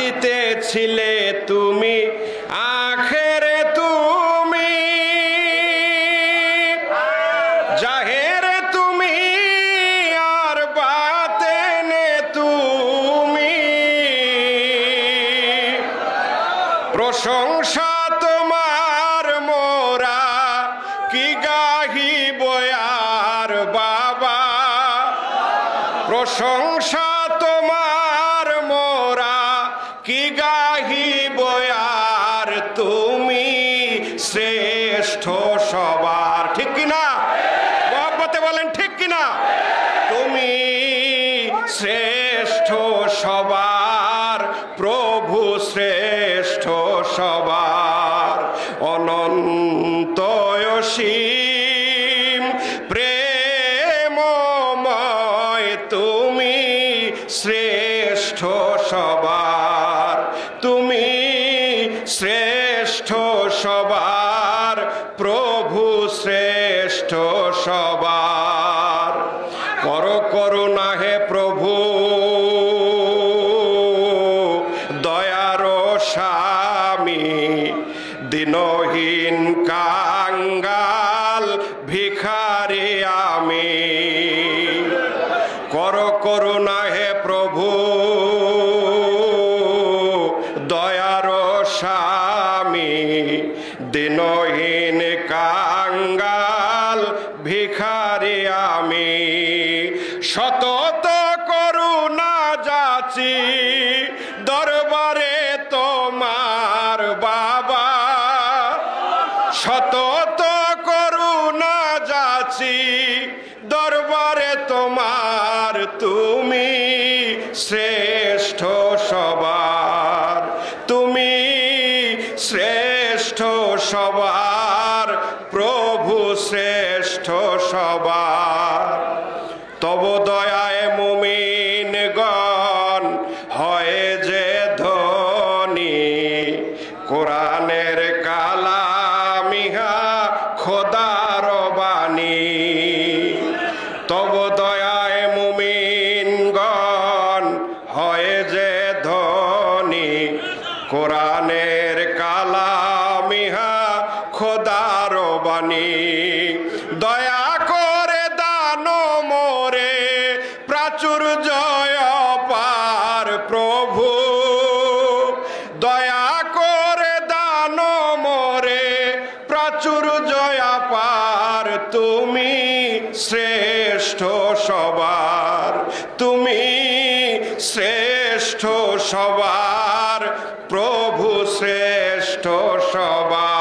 আদিতে ছিলে তুমি, আখেরে তুমি, জাহেরে তুমি, আর বাতেনে তুমি। প্রশংসা তোমার মোরা কি গাহিব আর বাবা, প্রশংসা তোমার মোরা কি গাহিব আর তুমি শ্রেষ্ঠ সবার। ঠিক কিনা? মহব্বতে বলেন ঠিক কিনা? তুমি শ্রেষ্ঠ সবার, প্রভু শ্রেষ্ঠ সবার। অনন্ত অসীম প্রেমময় তুমি শ্রেষ্ঠ সবার, তুমি শ্রেষ্ঠ সবার, প্রভু শ্রেষ্ঠ সবার। করো করুণা হে প্রভু, দয়ার স্বামী, দিনহীন কাঙ্গাল ভিখারি আমি। করো করুণা হে প্রভু, দয়ার স্বামী, দিনহীন কাঙ্গাল ভিখারি আমি। সতত করুণা যাচি দরবারে তোমার বাবা, সতত করুণা যাচি দরবারে তোমার, তুমি শ্রেষ্ঠ সবার, তুমি শ্রেষ্ঠ সবার, প্রভু শ্রেষ্ঠ সবার। তব দয়ায় মুমিনগণ হয় যে ধনী, কোরআনের কালামিহা খোদার বাণী। তব দয়ায় মুমিনগণ হয় যে ধনী, কোরআনের কালামিহা খোদার বাণী। দয়া করে দান মোরে প্রাচুর্য পার প্রভু, দয়া করে দান মোরে প্রাচুর্য পার, তুমি শ্রেষ্ঠ সবার, তুমি শ্রেষ্ঠ সবার, প্রভু শ্রেষ্ঠ সবার।